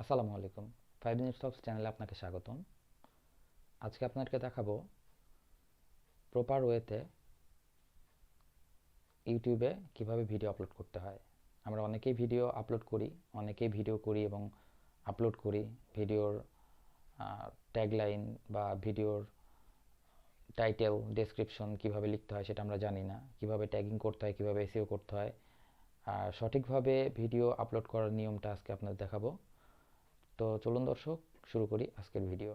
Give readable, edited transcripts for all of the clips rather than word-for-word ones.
আসসালামু আলাইকুম। 5 মিনিটস টক্স চ্যানেলে আপনাকে স্বাগতম। আজকে আপনাদেরকে দেখাবো প্রপার ওয়েতে ইউটিউবে কিভাবে ভিডিও আপলোড করতে হয়। আমরা অনেকেই ভিডিও আপলোড করি, এবং আপলোড করি। ভিডিওর ট্যাগলাইন বা ভিডিওর টাইটেল, ডেসক্রিপশন কিভাবে লিখতে হয় সেটা আমরা জানি না। কিভাবে ট্যাগিং করতে হয়, কিভাবে এসইও করতে হয়, আর সঠিকভাবে ভিডিও আপলোড করার নিয়মটা আজকে আপনাদের দেখাবো। তো চলুন দর্শক, শুরু করি আজকের ভিডিও।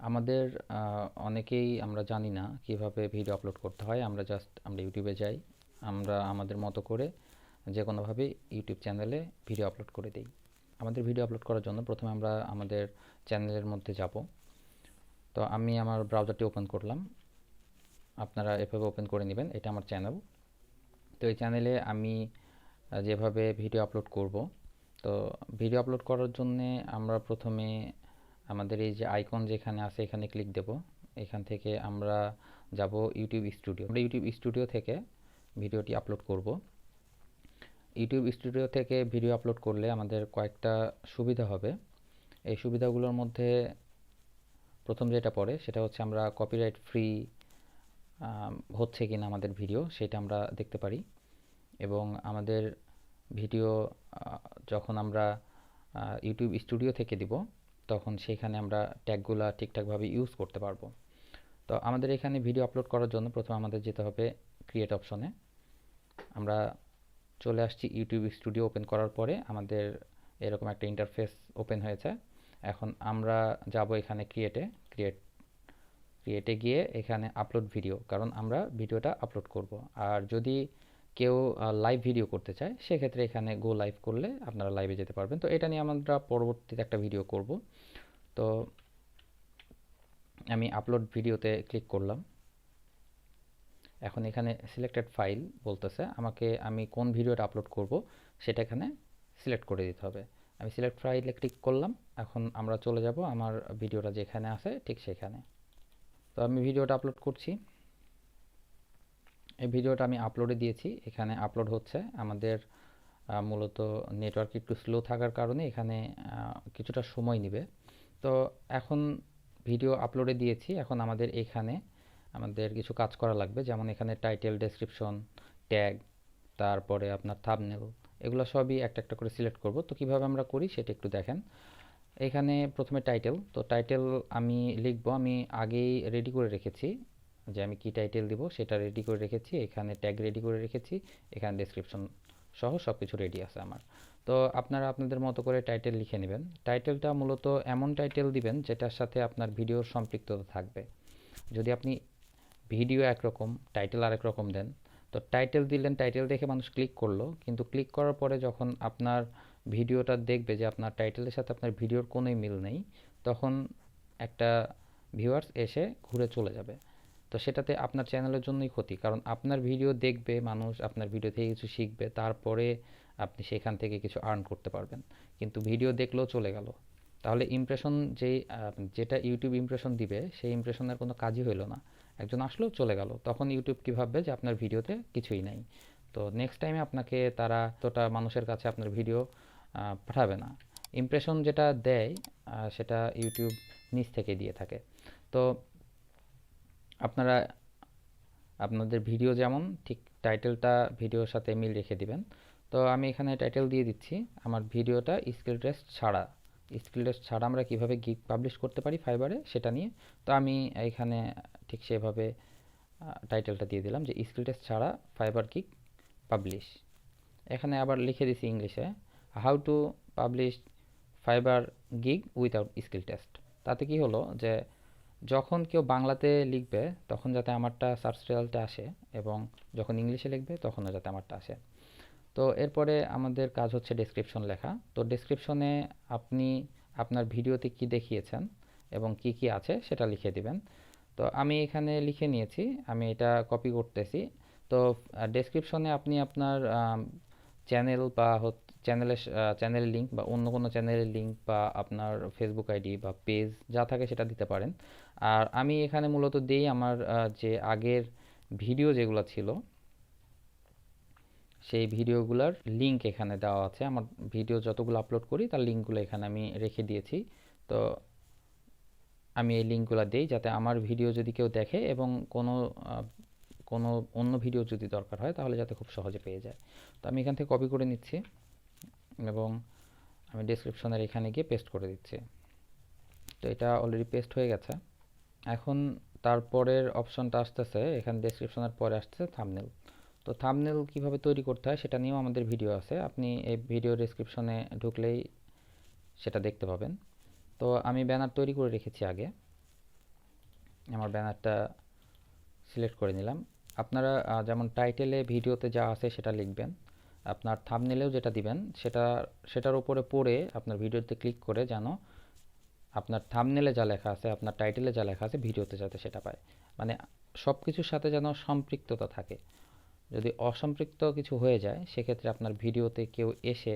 আমাদের অনেকেই আমরা জানি না কিভাবে ভিডিও আপলোড করতে হয়। আমরা ইউটিউবে যাই, আমরা আমাদের মতো করে যে কোনোভাবে ইউটিউব চ্যানেলে ভিডিও আপলোড করে দিই। আমাদের ভিডিও আপলোড করার জন্য প্রথমে আমরা আমাদের চ্যানেলের মধ্যে যাব। তো আমি আমার ব্রাউজারটি ওপেন করলাম, আপনারা এভাবে ওপেন করে নেবেন। এটা আমার চ্যানেল। তো এই চ্যানেলে আমি যেভাবে ভিডিও আপলোড করব, তো ভিডিও আপলোড করার জন্যে আমরা প্রথমে আমাদের এই যে আইকন যেখানে আছে এখানে ক্লিক দেব। এখান থেকে আমরা যাব ইউটিউব স্টুডিও। আমরা ইউটিউব স্টুডিও থেকে ভিডিওটি আপলোড করব। ইউটিউব স্টুডিও থেকে ভিডিও আপলোড করলে আমাদের কয়েকটা সুবিধা হবে। এই সুবিধাগুলোর মধ্যে প্রথম যেটা পড়ে সেটা হচ্ছে আমরা কপিরাইট ফ্রি হচ্ছে কিনা আমাদের ভিডিও সেটা আমরা দেখতে পারি, এবং আমাদের ভিডিও যখন আমরা ইউটিউব স্টুডিও থেকে দিব তখন সেখানে আমরা ট্যাগগুলা ঠিকঠাকভাবে ইউজ করতে পারবো। তো আমাদের এখানে ভিডিও আপলোড করার জন্য প্রথমে আমাদের যেতে হবে ক্রিয়েট অপশনে। আমরা চলে আসছি ইউটিউব স্টুডিও ওপেন করার পরে আমাদের এরকম একটা ইন্টারফেস ওপেন হয়েছে। এখন আমরা যাব এখানে ক্রিয়েটে গিয়ে এখানে আপলোড ভিডিও, কারণ আমরা ভিডিওটা আপলোড করব। আর যদি কেউ লাইভ ভিডিও করতে চায় সেক্ষেত্রে এখানে গো লাইভ করলে আপনারা লাইভে যেতে পারবেন। তো এটা নিয়ে আমরা পরবর্তীতে একটা ভিডিও করব। তো আমি আপলোড ভিডিওতে ক্লিক করলাম। এখন এখানে সিলেক্টেড ফাইল বলতেছে আমি কোন ভিডিওটা আপলোড করব সেটা এখানে সিলেক্ট করে দিতে হবে। আমি সিলেক্ট ফাইলে ক্লিক করলাম। এখন আমরা চলে যাব আমার ভিডিওটা যেখানে আছে ঠিক সেখানে। তো আমি ভিডিওটা আপলোড করছি। এই ভিডিওটা আমি আপলোডে দিয়েছি, এখানে আপলোড হচ্ছে। আমাদের মূলত নেটওয়ার্ক একটু স্লো থাকার কারণে এখানে কিছুটা সময় নেবে। তো এখন ভিডিও আপলোডে দিয়েছি। এখন আমাদের কিছু কাজ করা লাগবে, যেমন এখানে টাইটেল, ডেসক্রিপশন, ট্যাগ, তারপরে আপনার থাম্বনেল, এগুলো সবই একটা একটা করে সিলেক্ট করব। তো কিভাবে আমরা করি সেটা একটু দেখেন। এখানে প্রথমে টাইটেল, তো টাইটেল আমি লিখব। আমি আগেই রেডি করে রেখেছি যে আমি কি টাইটেল দিব সেটা রেডি করে রেখেছি। এখানে ট্যাগ রেডি করে রেখেছি, এখানে ডেসক্রিপশন সহ সব কিছু রেডি আছে আমার। তো আপনারা আপনাদের মতো করে টাইটেল লিখে নেবেন। টাইটেলটা মূলত এমন টাইটেল দিবেন যেটার সাথে আপনার ভিডিওর সম্পৃক্ততা থাকবে। যদি আপনি ভিডিও একরকম টাইটেল আরেক রকম দেন, তো টাইটেল দিলেন, টাইটেল দেখে মানুষ ক্লিক করলো, কিন্তু ক্লিক করার পরে যখন আপনার ভিডিওটা দেখবে যে আপনার টাইটেলের সাথে আপনার ভিডিওর কোনোই মিল নেই, তখন একটা ভিউয়ার্স এসে ঘুরে চলে যাবে। তো সেটাতে আপনার চ্যানেলের জন্যই ক্ষতি, কারণ আপনার ভিডিও দেখবে মানুষ, আপনার ভিডিও থেকে কিছু শিখবে, তারপরে আপনি সেখান থেকে কিছু আর্ন করতে পারবেন। কিন্তু ভিডিও দেখলেও চলে গেল, তাহলে ইমপ্রেশন যেটা ইউটিউব ইমপ্রেশন দিবে সেই ইমপ্রেশনের কোনো কাজই হইলো না। একজন আসলো চলে গেল, তখন ইউটিউব কী ভাববে যে আপনার ভিডিওতে কিছুই নাই। তো নেক্সট টাইমে আপনাকে তারা তোটা মানুষের কাছে আপনার ভিডিও পাঠাবে না। ইমপ্রেশন যেটা দেয় সেটা ইউটিউব নিজ থেকে দিয়ে থাকে। তো আপনারা আপনাদের ভিডিও যেমন ঠিক টাইটেলটা ভিডিওর সাথে মিল রেখে দিবেন। তো আমি এখানে টাইটেল দিয়ে দিচ্ছি আমার ভিডিওটা স্কিল টেস্ট ছাড়া আমরা কিভাবে গিগ পাবলিশ করতে পারি ফাইবারে সেটা নিয়ে। তো আমি এখানে ঠিক সেভাবে টাইটেলটা দিয়ে দিলাম যে স্কিল টেস্ট ছাড়া ফাইবার গিগ পাবলিশ। এখানে আবার লিখে দিছি ইংলিশে, how to publish fibre gig without skill test. তাতে কি হলো যে যখন কেউ বাংলাতে লিখবে তখন যাতে আমারটা সার্চ রেজাল্টে আসে, এবং যখন ইংলিশে লিখবে তখনও যাতে আমারটা আসে। তো এরপরে আমাদের কাজ হচ্ছে ডেসক্রিপশন লেখা। তো ডেসক্রিপশনে আপনি আপনার ভিডিওতে কি দেখিয়েছেন এবং কি কি আছে সেটা লিখে দিবেন। তো আমি এখানে লিখে নিয়েছি, আমি এটা কপি করতেছি। তো ডেসক্রিপশনে আপনি আপনার চ্যানেল বা চ্যানেলের লিঙ্ক বা অন্য কোনো চ্যানেলের লিঙ্ক বা আপনার ফেসবুক আইডি বা পেজ যা থাকে সেটা দিতে পারেন। আর আমি এখানে মূলত দেই আমার যে আগের ভিডিও যেগুলো ছিল সেই ভিডিওগুলোর লিঙ্ক এখানে দেওয়া আছে। আমার ভিডিও যতগুলো আপলোড করি তার লিঙ্কগুলো এখানে আমি রেখে দিয়েছি। তো আমি এই লিঙ্কগুলো দেই যাতে আমার ভিডিও যদি কেউ দেখে এবং কোনো অন্য ভিডিও যদি দরকার হয় তাহলে যাতে খুব সহজে পেয়ে যায়। তো আমি এখান থেকে কপি করে নিচ্ছি এবং আমি ডেসক্রিপশনের এখানে গিয়ে পেস্ট করে দিচ্ছি। তো এটা অলরেডি পেস্ট হয়ে গেছে। এখন তারপরের অপশনটা আসতেছে, এখানে ডেসক্রিপশনের পরে আসছে থাম্বনেল। তো থাম্বনেল কিভাবে তৈরি করতে হয় সেটা নিয়েও আমাদের ভিডিও আছে, আপনি এই ভিডিও ডেসক্রিপশনে ঢুকলেই সেটা দেখতে পাবেন। তো আমি ব্যানার তৈরি করে রেখেছি আগে, আমার ব্যানারটা সিলেক্ট করে নিলাম। আপনারা যেমন টাইটেলে ভিডিওতে যা আছে সেটা লিখবেন, আপনার থাম্বনেলেও যেটা দিবেন সেটার উপরে পড়ে আপনার ভিডিওতে ক্লিক করে যেন আপনার থাম্বনেলে যা লেখা আছে, আপনার টাইটেলে যা লেখা আছে ভিডিওতে যাতে সেটা পায়। মানে সব কিছুর সাথে যেন সম্পৃক্ততা থাকে। যদি অসম্পৃক্ত কিছু হয়ে যায় সেক্ষেত্রে আপনার ভিডিওতে কেউ এসে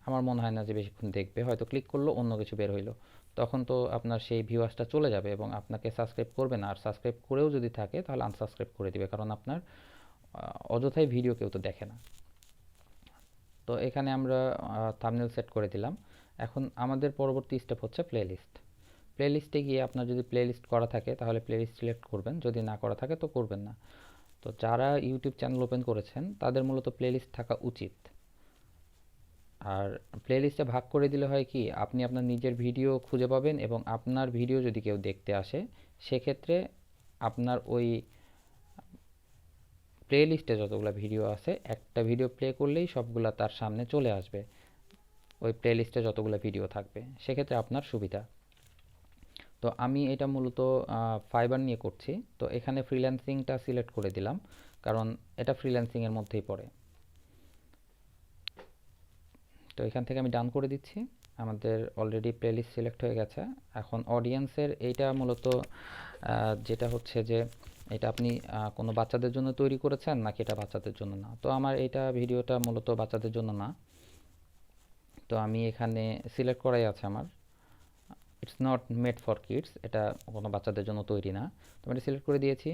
আমার মনে হয় না যে বেশিক্ষণ দেখবে, হয়তো ক্লিক করলো অন্য কিছু বের হইলো, তখন তো আপনার সেই ভিউয়ার্সটা চলে যাবে এবং আপনাকে সাবস্ক্রাইব করবে না। আর সাবস্ক্রাইব করেও যদি থাকে তাহলে আনসাবস্ক্রাইব করে দিবে, কারণ আপনার অযথাই ভিডিও কেউ তো দেখে না। তো এখানে আমরা থাম্বনেল সেট করে দিলাম। এখন আমাদের পরবর্তী স্টেপ হচ্ছে প্লেলিস্ট। প্লেলিস্টে গিয়ে আপনার যদি প্লেলিস্ট করা থাকে তাহলে প্লেলিস্ট সিলেক্ট করবেন, যদি না করা থাকে তো করবেন না। তো যারা ইউটিউব চ্যানেল ওপেন করেছেন তাদের মূলত প্লেলিস্ট থাকা উচিত। আর প্লেলিস্টে ভাগ করে দিলে হয় কি, আপনি আপনার নিজের ভিডিও খুঁজে পাবেন এবং আপনার ভিডিও যদি কেউ দেখতে আসে সেক্ষেত্রে আপনার ওই প্লেলিস্টে যতগুলো ভিডিও আছে একটা ভিডিও প্লে করলেই সবগুলা তার সামনে চলে আসবে, ওই প্লেলিস্টে যতগুলো ভিডিও থাকবে, সেক্ষেত্রে আপনার সুবিধা। তো আমি এটা মূলত ফাইবার নিয়ে করছি। তো এখানে ফ্রিল্যান্সিংটা সিলেক্ট করে দিলাম কারণ এটা ফ্রিল্যান্সিংয়ের মধ্যেই পড়ে। তো এখান থেকে আমি ডান করে দিচ্ছি, আমাদের অলরেডি প্লেলিস্ট সিলেক্ট হয়ে গেছে। এখন অডিয়েন্সের এইটা মূলত যেটা হচ্ছে যে এটা আপনি কোনো বাচ্চাদের জন্য তৈরি করেছেন নাকি এটা বাচ্চাদের জন্য না। তো আমার এইটা ভিডিওটা মূলত বাচ্চাদের জন্য না, তো আমি এখানে সিলেক্ট করাই আছে আমার, it's not made for kids, এটা কোনো বাচ্চাদের জন্য তৈরি না। তো আমি সিলেক্ট করে দিয়েছি।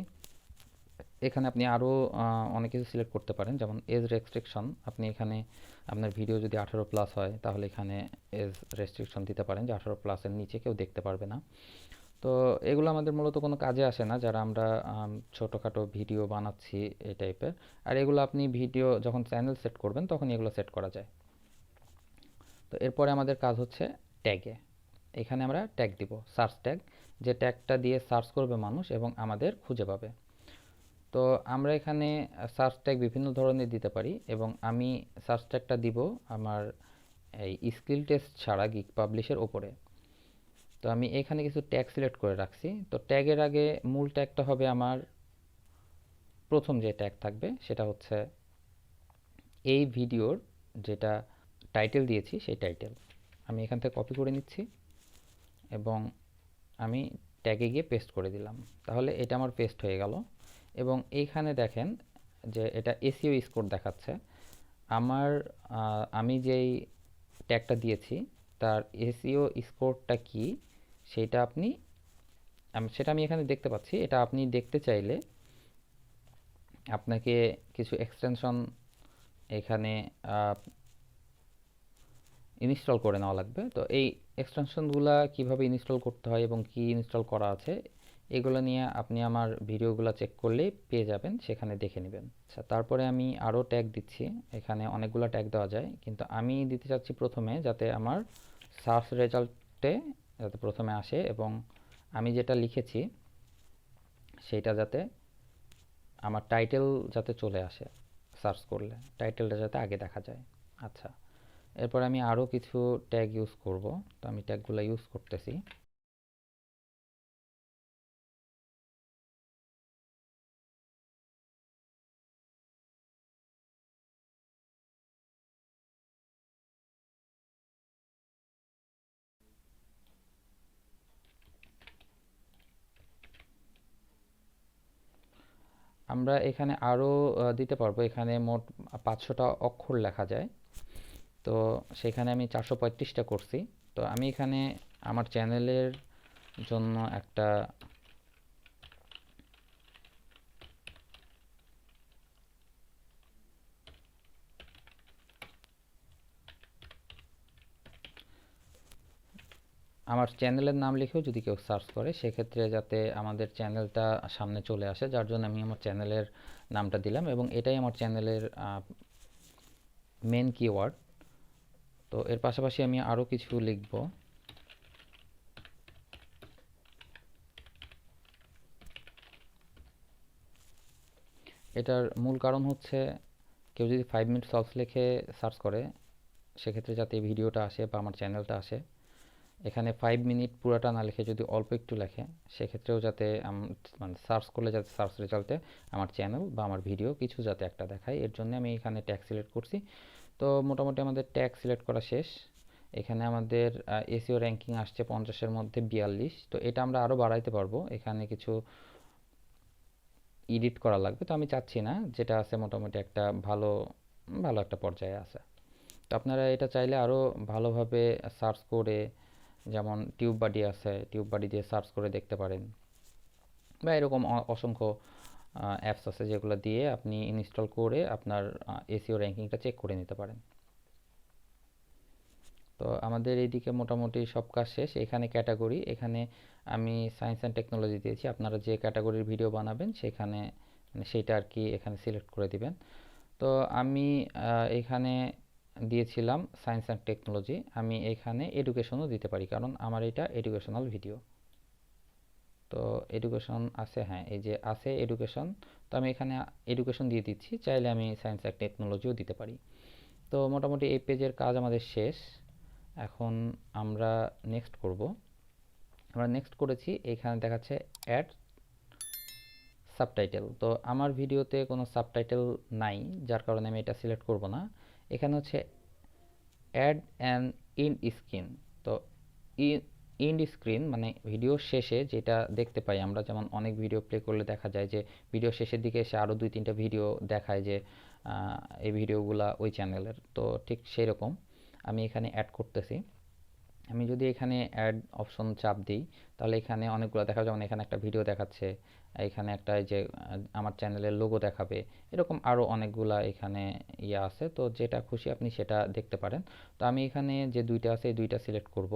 এখানে আপনি আরও অনেক কিছু সিলেক্ট করতে পারেন, যেমন এজ রেস্ট্রিকশন। আপনি এখানে আপনার ভিডিও যদি 18+ হয় তাহলে এখানে এজ রেস্ট্রিকশন দিতে পারেন যে 18+-এর নিচে কেউ দেখতে পারবে না। তো এগুলো আমাদের মূলত কোনো কাজে আসে না যারা আমরা ছোটোখাটো ভিডিও বানাচ্ছি এই টাইপের। আর এগুলো আপনি ভিডিও যখন চ্যানেল সেট করবেন তখন এগুলো সেট করা যায়। তো এরপরে আমাদের কাজ হচ্ছে ট্যাগে। এখানে আমরা ট্যাগ দিব, সার্চ ট্যাগ, যে ট্যাগটা দিয়ে সার্চ করবে মানুষ এবং আমাদের খুঁজে পাবে। তো আমরা এখানে সার্চ ট্যাগ বিভিন্ন ধরনের দিতে পারি এবং আমি সার্চ ট্যাগটা দিব আমার এই স্কিল টেস্ট ছাড়া গিগ পাবলিশের ওপরে। তো আমি এখানে কিছু ট্যাগ সিলেক্ট করে রাখছি। তো ট্যাগের আগে মূল ট্যাগটা হবে আমার, প্রথম যে ট্যাগ থাকবে সেটা হচ্ছে এই ভিডিওর যেটা টাইটেল দিয়েছি সেই টাইটেল। আমি এখান থেকে কপি করে নিচ্ছি এবং আমি ট্যাগে গিয়ে পেস্ট করে দিলাম, তাহলে এটা আমার পেস্ট হয়ে গেল। এবং এইখানে দেখেন যে এটা এসইও স্কোর দেখাচ্ছে। আমার আমি যেই ট্যাগটা দিয়েছি তার এসইও স্কোরটা কি সেটা সেটা আমি এখানে দেখতে পাচ্ছি। এটা আপনি দেখতে চাইলে আপনাকে কিছু এক্সটেনশন এখানে ইনস্টল করে নেওয়া লাগবে। তো এই এক্সটেনশনগুলো কিভাবে ইনস্টল করতে হয় এবং কি ইনস্টল করা আছে এগুলো নিয়ে আপনি আমার ভিডিওগুলো চেক করলেই পেয়ে যাবেন, সেখানে দেখে নেবেন। আচ্ছা, তারপরে আমি আরও ট্যাগ দিচ্ছি। এখানে অনেকগুলো ট্যাগ দেওয়া যায় কিন্তু আমি দিতে চাচ্ছি প্রথমে যাতে আমার সার্চ রেজাল্টে যাতে প্রথমে আসে এবং আমি যেটা লিখেছি সেটা যাতে আমার টাইটেল যাতে চলে আসে, সার্চ করলে টাইটেলটা যাতে আগে দেখা যায়। আচ্ছা, এরপর আমি আরও কিছু ট্যাগ ইউজ করব। তো আমি ট্যাগগুলো ইউজ করতেছি। আমরা এখানে আরও দিতে পারবো। এখানে মোট 500টা অক্ষর লেখা যায়, তো সেখানে আমি 435টা করছি। তো আমি এখানে আমার চ্যানেলের জন্য একটা আমার চ্যানেলের নাম লিখেও যদি কেউ সার্চ করে সেক্ষেত্রে যাতে আমাদের চ্যানেলটা সামনে চলে আসে, যার জন্য আমি আমার চ্যানেলের নামটা দিলাম এবং এটাই আমার চ্যানেলের মেন কিওয়ার্ড। তো এর পাশাপাশি আমি আরও কিছু লিখব। এটার মূল কারণ হচ্ছে কেউ যদি 5 মিনিট সলভস লিখে সার্চ করে সেক্ষেত্রে যাতে এই ভিডিওটা আসে বা আমার চ্যানেলটা আসে। এখানে 5 মিনিট পুরাটা না লিখে যদি অল্প একটু লেখে সেক্ষেত্রেও যাতে মানে সার্চ করলে যাতে সার্চ রেজাল্টে আমার চ্যানেল বা আমার ভিডিও কিছু যাতে একটা দেখায়, এর জন্য আমি এখানে ট্যাগ সিলেক্ট করছি। তো মোটামুটি আমাদের ট্যাগ সিলেক্ট করা শেষ। এখানে আমাদের এসইও র্যাঙ্কিং আসছে 50-এর মধ্যে 42। তো এটা আমরা আরও বাড়াইতে পারবো, এখানে কিছু এডিট করা লাগবে। তো আমি চাচ্ছি না, যেটা আছে মোটামুটি একটা ভালো ভালো একটা পর্যায়ে আছে। তো আপনারা এটা চাইলে আরও ভালোভাবে সার্চ করে, যেমন টিউব বাডি আছে, টিউব বাডি দিয়ে সার্চ করে দেখতে পারেন, বা এরকম অসংখ্য অ্যাপস আছে যেগুলো দিয়ে আপনি ইনস্টল করে আপনার এসইও র্যাঙ্কিংটা চেক করে নিতে পারেন। তো আমাদের এইদিকে মোটামুটি সব কাজ শেষ। এখানে ক্যাটাগরি, এখানে আমি সায়েন্স অ্যান্ড টেকনোলজি দিয়েছি। আপনারা যে ক্যাটাগরির ভিডিও বানাবেন সেখানে মানে সেইটা আর কি এখানে সিলেক্ট করে দিবেন। তো আমি এখানে দিয়েছিলাম সায়েন্স অ্যান্ড টেকনোলজি। আমি এখানে এডুকেশনও দিতে পারি কারণ আমার এটা এডুকেশনাল ভিডিও। তো এডুকেশন আছে, হ্যাঁ এই যে আছে এডুকেশন। তো আমি এখানে এডুকেশন দিয়ে দিচ্ছি, চাইলে আমি সায়েন্স অ্যান্ড টেকনোলজিও দিতে পারি। তো মোটামুটি এই পেজের কাজ আমাদের শেষ। এখন আমরা নেক্সট করব। আমরা নেক্সট করেছি, এখানে দেখাচ্ছে অ্যাড সাবটাইটেল। তো আমার ভিডিওতে কোনো সাবটাইটেল নাই, যার কারণে আমি এটা সিলেক্ট করব না। এখানে হচ্ছে অ্যাড অ্যান ইন্ড স্ক্রিন। তো ইন্ড স্ক্রিন মানে ভিডিও শেষে যেটা দেখতে পাই আমরা, যেমন অনেক ভিডিও প্লে করলে দেখা যায় যে ভিডিও শেষের দিকে এসে আরও 2-3টা ভিডিও দেখায় যে এই ভিডিওগুলা ওই চ্যানেলের। তো ঠিক সেই রকম আমি এখানে অ্যাড করতেছি। আমি যদি এখানে অ্যাড অপশন চাপ দিই তাহলে এখানে অনেকগুলো দেখা, যেমন এখানে একটা ভিডিও দেখাচ্ছে, এখানে একটা এই যে আমার চ্যানেলের লোগো দেখাবে, এরকম আরও অনেকগুলা এখানে ইয়ে আছে। তো যেটা খুশি আপনি সেটা দেখতে পারেন। তো আমি এখানে যে দুইটা আছে এই দুইটা সিলেক্ট করব।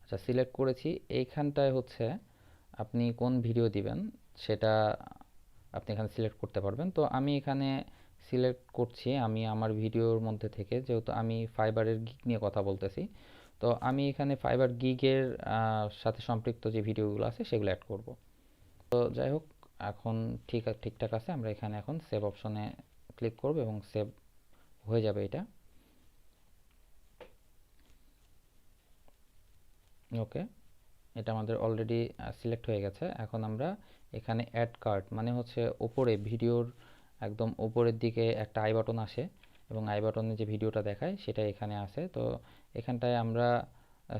আচ্ছা সিলেক্ট করেছি। এইখানটায় হচ্ছে আপনি কোন ভিডিও দিবেন সেটা আপনি এখানে সিলেক্ট করতে পারবেন। তো আমি এখানে সিলেক্ট করছি আমি আমার ভিডিওর মধ্যে থেকে, যেহেতু আমি ফাইবারের গিগ নিয়ে কথা বলতেছি, তো আমি এখানে ফাইবার গিগের সাথে সম্পৃক্ত যে ভিডিওগুলো আছে সেগুলো অ্যাড করব। তো যাই হোক, এখন ঠিকঠাক আছে। আমরা এখানে এখন সেভ অপশনে ক্লিক করব এবং সেভ হয়ে যাবে এটা। ওকে, এটা আমাদের অলরেডি সিলেক্ট হয়ে গেছে। এখন আমরা এখানে অ্যাড কার্ড মানে হচ্ছে ওপরে ভিডিওর একদম উপরের দিকে একটা আই বাটন আসে এবং আই বাটনে যে ভিডিওটা দেখায় সেটা এখানে আছে। তো এখানটায় আমরা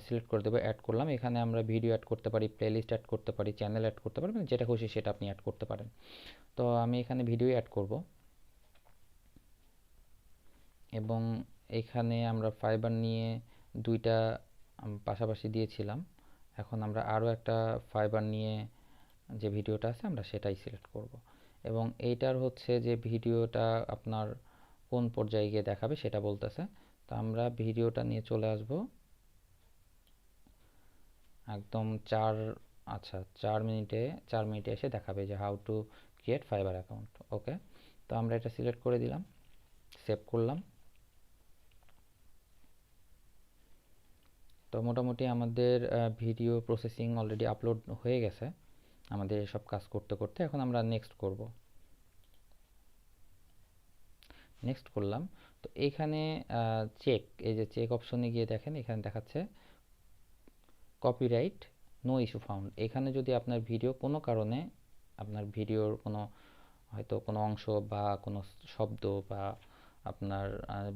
সিলেক্ট করে দেবো অ্যাড করলাম। এখানে আমরা ভিডিও অ্যাড করতে পারি, প্লেলিস্ট অ্যাড করতে পারি, চ্যানেল অ্যাড করতে পারি, মানে যেটা খুশি সেটা আপনি অ্যাড করতে পারেন। তো আমি এখানে ভিডিও অ্যাড করব এবং এখানে আমরা ফাইবার নিয়ে দুইটা পাশাপাশি দিয়েছিলাম। এখন আমরা আরও একটা ফাইবার নিয়ে যে ভিডিওটা আছে আমরা সেটাই সিলেক্ট করব এবং এইটার হচ্ছে যে ভিডিওটা আপনার কোন পর্যায়ে গিয়ে দেখাবে সেটা বলতেছে। তো আমরা ভিডিওটা নিয়ে চলে আসব একদম আচ্ছা 4 মিনিটে এসে দেখাবে যে how to create Fiverr account. Okay, তো আমরা এটা সিলেক্ট করে দিলাম, সেভ করলাম। তো মোটামুটি আমাদের ভিডিও প্রসেসিং অলরেডি আপলোড হয়ে গেছে আমাদের এসব কাজ করতে করতে। এখন আমরা নেক্সট করব। নেক্সট করলাম। তো এইখানে এই যে চেক অপশনে গিয়ে দেখেন, এখানে দেখাচ্ছে কপিরাইট নো ইস্যু ফাউন্ড। এখানে যদি আপনার ভিডিও কোনো কারণে আপনার ভিডিওর কোনো হয়তো কোনো অংশ বা কোনো শব্দ বা আপনার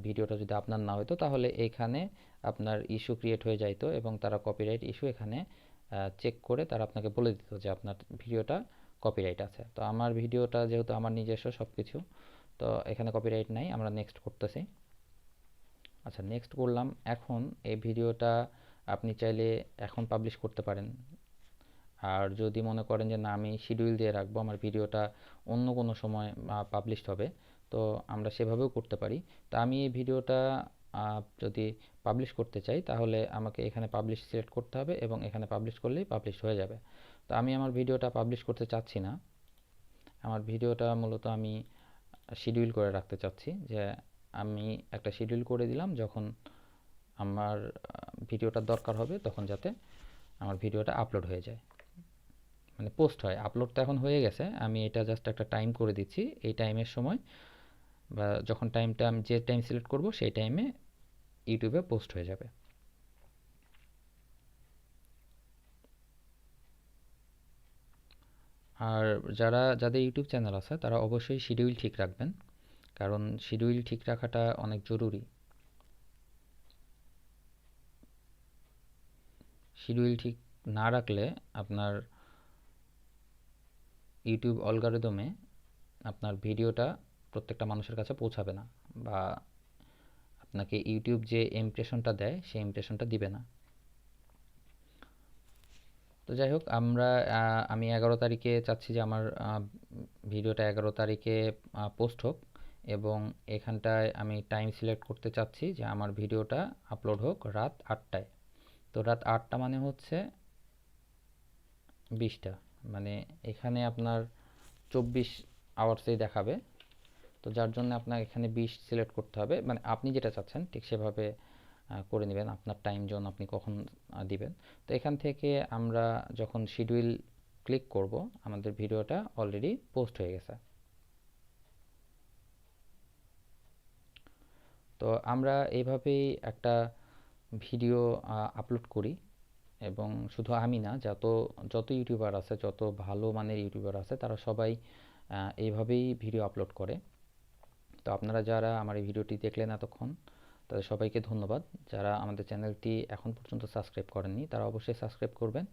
ভিডিওটা যদি আপনার না হতো তাহলে এখানে আপনার ইস্যু ক্রিয়েট হয়ে যাইতো এবং তারা কপিরাইট ইস্যু এখানে চেক করে তারা আপনাকে বলে দিত যে আপনার ভিডিওটা কপিরাইট আছে। তো আমার ভিডিওটা যেহেতু আমার নিজস্ব সব কিছু, তো এখানে কপিরাইট নাই। আমরা নেক্সট করতেছি। আচ্ছা, নেক্সট করলাম। এখন এই ভিডিওটা আপনি চাইলে এখন পাবলিশ করতে পারেন, আর যদি মনে করেন যে না আমি শিডিউল দিয়ে রাখবো আমার ভিডিওটা অন্য কোনো সময় পাবলিশড হবে, তো আমরা সেভাবেও করতে পারি। তো আমি এই ভিডিওটা যদি পাবলিশ করতে চাই তাহলে আমাকে এখানে পাবলিশ সিলেক্ট করতে হবে এবং এখানে পাবলিশ করলেই পাবলিশ হয়ে যাবে। তো আমি আমার ভিডিওটা পাবলিশ করতে চাচ্ছি না, আমার ভিডিওটা মূলত আমি শিডিউল করে রাখতে চাচ্ছি, যে আমি একটা শিডিউল করে দিলাম যখন আমার ভিডিওটার দরকার হবে তখন যাতে আমার ভিডিওটা আপলোড হয়ে যায়, মানে পোস্ট হয়। আপলোড তো এখন হয়ে গেছে, আমি এটা জাস্ট একটা টাইম করে দিচ্ছি, এই টাইমের সময় বা যখন টাইমটা আমি যে টাইম সিলেক্ট করব সেই টাইমে ইউটিউবে পোস্ট হয়ে যাবে। আর যাদের ইউটিউব চ্যানেল আছে তারা অবশ্যই শিডিউল ঠিক রাখবেন, কারণ শিডিউল ঠিক রাখাটা অনেক জরুরি। শিডিউল ঠিক না রাখলে আপনার ইউটিউব অ্যালগরিদমে আপনার ভিডিওটা প্রত্যেকটা মানুষের কাছে পৌঁছাবে না, বা আপনাকে ইউটিউব যে ইমপ্রেশনটা দেয় সেই ইমপ্রেশনটা দিবে না। তো যাই হোক, আমি 11 তারিখে চাচ্ছি যে আমার ভিডিওটা 11 তারিখে পোস্ট হোক, এবং এখানটায় আমি টাইম সিলেক্ট করতে চাচ্ছি যে আমার ভিডিওটা আপলোড হোক রাত 8টায়। তো রাত 8টা মানে হচ্ছে 20টা, মানে এখানে আপনার 24 আওয়ার্সেই দেখাবে। তো যার জন্য আপনার এখানে 20 সিলেক্ট করতে হবে, মানে আপনি যেটা চাচ্ছেন ঠিক সেভাবে করে নেবেন, আপনার টাইম জোন আপনি কখন দিবেন। তো এখান থেকে আমরা যখন শিডিউল ক্লিক করব আমাদের ভিডিওটা অলরেডি পোস্ট হয়ে গেছে। তো আমরা এইভাবেই একটা ভিডিও আপলোড করি, এবং শুধু আমি না, যত ইউটিউবার আছে, যত ভালো মানের ইউটিউবার আছে তারা সবাই এইভাবেই ভিডিও আপলোড করে। তো আপনারা যারা আমার এই ভিডিওটি দেখলেন এতক্ষণ, তাদের সবাইকে ধন্যবাদ। যারা আমাদের চ্যানেলটি এখন পর্যন্ত সাবস্ক্রাইব করেননি তারা অবশ্যই সাবস্ক্রাইব করবেন,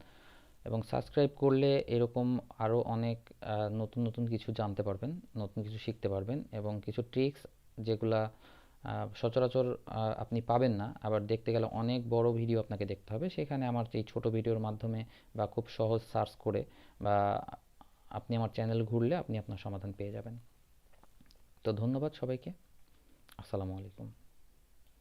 এবং সাবস্ক্রাইব করলে এরকম আরও অনেক নতুন নতুন কিছু জানতে পারবেন, নতুন কিছু শিখতে পারবেন, এবং কিছু ট্রিক্স যেগুলা সচরাচর আপনি পাবেন না, আবার দেখতে গেলে অনেক বড় ভিডিও আপনাকে দেখতে হবে, সেখানে আমার এই ছোট ভিডিওর মাধ্যমে বা খুব সহজ সার্চ করে বা আপনি আমার চ্যানেল ঘুরলে আপনি আপনার সমাধান পেয়ে যাবেন। তো ধন্যবাদ সবাইকে। আসসালামু আলাইকুম।